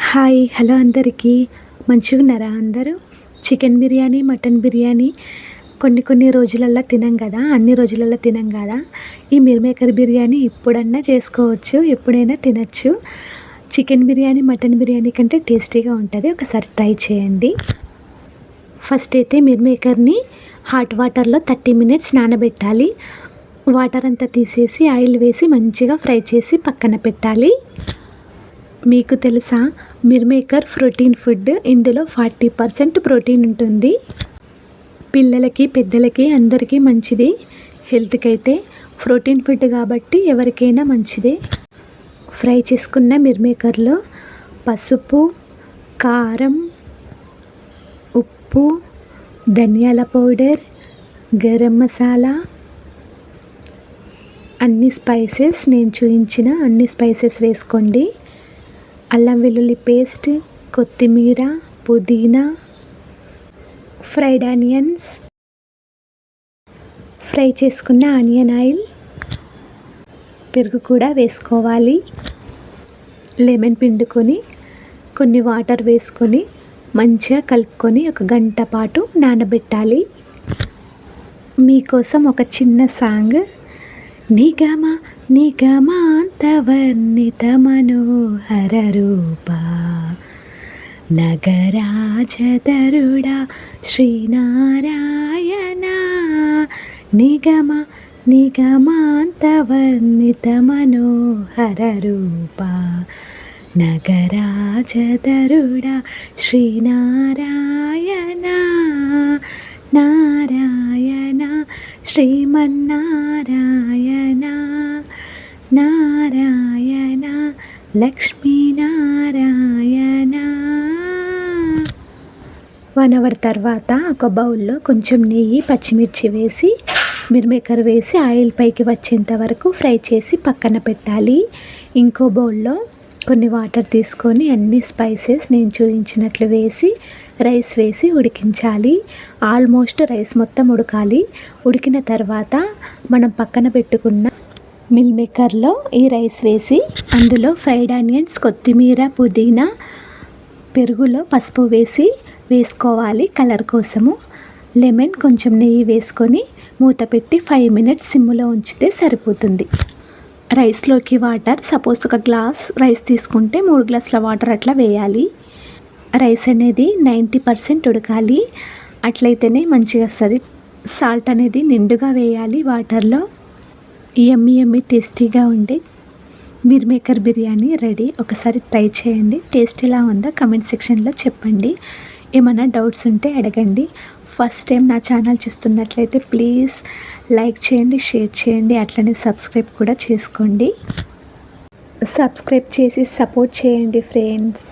Hi hello అందరికీ మంచిగున్నారా అందరూ? Chicken biryani, mutton biryani కొన్ని రోజులల్లో తినం కదా, అన్ని రోజులల్లో తినం కదా. ఈ మీల్ మేకర్ బిర్యానీ ఎప్పుడన్నా చేసుకోవచ్చు, ఎప్పుడైనా తినచ్చు. చికెన్ బిర్యానీ, మటన్ బిర్యానీ కంటే టేస్టీగా ఉంటుంది. ఒకసారి ట్రై చేయండి. ఫస్ట్ అయితే మీల్ మేకర్ని హాట్ వాటర్లో 30 మినిట్స్ నానబెట్టాలి. వాటర్ అంతా తీసేసి ఆయిల్ వేసి మంచిగా ఫ్రై చేసి పక్కన పెట్టాలి. మీకు తెలుసా, మీల్ మేకర్ ప్రోటీన్ ఫుడ్. ఇందులో 40% ప్రోటీన్ ఉంటుంది. పిల్లలకి, పెద్దలకి అందరికీ మంచిది. హెల్త్కి అయితే ప్రోటీన్ ఫుడ్ కాబట్టి ఎవరికైనా మంచిదే. ఫ్రై చేసుకున్న మీల్ మేకర్లో పసుపు, కారం, ఉప్పు, ధనియాల పౌడర్, గరం మసాలా, అన్ని స్పైసెస్, నేను చూపించిన అన్ని స్పైసెస్ వేసుకోండి. అల్లం వెల్లుల్లి పేస్ట్, కొత్తిమీర, పుదీనా, ఫ్రైడ్ ఆనియన్స్, ఫ్రై చేసుకున్న ఆనియన్ ఆయిల్, పెరుగు కూడా వేసుకోవాలి. లెమన్ పిండుకొని కొన్ని వాటర్ వేసుకొని మంచిగా కలుపుకొని 1 గంట పాటు నానబెట్టాలి. మీకోసం ఒక చిన్న సాంగ్. నిగమ నిగమాంతవర్ణిత మనోహర రూప నగరాజధరుడా శ్రీనారాయణ. నిగమ నిగమాంతవర్ణిత మనోహర రూప నగరాజధరుడా శ్రీనారాయణ. నారాయణ శ్రీమన్నారాయణ, నారాయణ లక్ష్మీనారాయణ. 1 అవర్ తర్వాత ఒక బౌల్లో కొంచెం నెయ్యి, పచ్చిమిర్చి వేసి మీల్ మేకర్ వేసి ఆయిల్ పైకి వచ్చేంత వరకు ఫ్రై చేసి పక్కన పెట్టాలి. ఇంకో బౌల్లో కొన్ని వాటర్ తీసుకొని అన్ని స్పైసెస్ నేను చూపించినట్లు వేసి రైస్ వేసి ఉడికించాలి. ఆల్మోస్ట్ రైస్ మొత్తం ఉడకాలి. ఉడికిన తర్వాత మనం పక్కన పెట్టుకున్న మీల్ మేకర్లో ఈ రైస్ వేసి అందులో ఫ్రైడ్ ఆనియన్స్, కొత్తిమీర, పుదీనా, పెరుగులో పసుపు వేసుకోవాలి కలర్ కోసము. లెమన్, కొంచెం నెయ్యి వేసుకొని మూత పెట్టి 5 మినిట్స్ సిమ్లో ఉంచితే సరిపోతుంది. రైస్లోకి వాటర్, సపోజ్ 1 గ్లాస్ రైస్ తీసుకుంటే 3 గ్లాసుల వాటర్ అట్లా వేయాలి. రైస్ అనేది 90% ఉడకాలి. అట్లయితేనే మంచిగా వస్తుంది. సాల్ట్ అనేది నిండుగా వేయాలి వాటర్లో. యమ్మీ టేస్టీగా ఉండే మీల్ మేకర్ బిర్యానీ రెడీ. ఒకసారి ట్రై చేయండి. టేస్ట్ ఎలా ఉందో కమెంట్ సెక్షన్లో చెప్పండి. ఏమైనా డౌట్స్ ఉంటే అడగండి. ఫస్ట్ టైం నా ఛానల్ చూస్తున్నట్లయితే ప్లీజ్ లైక్ చేయండి, షేర్ చేయండి, అట్లనే సబ్స్క్రైబ్ కూడా చేసుకోండి. సబ్స్క్రైబ్ చేసి సపోర్ట్ చేయండి ఫ్రెండ్స్.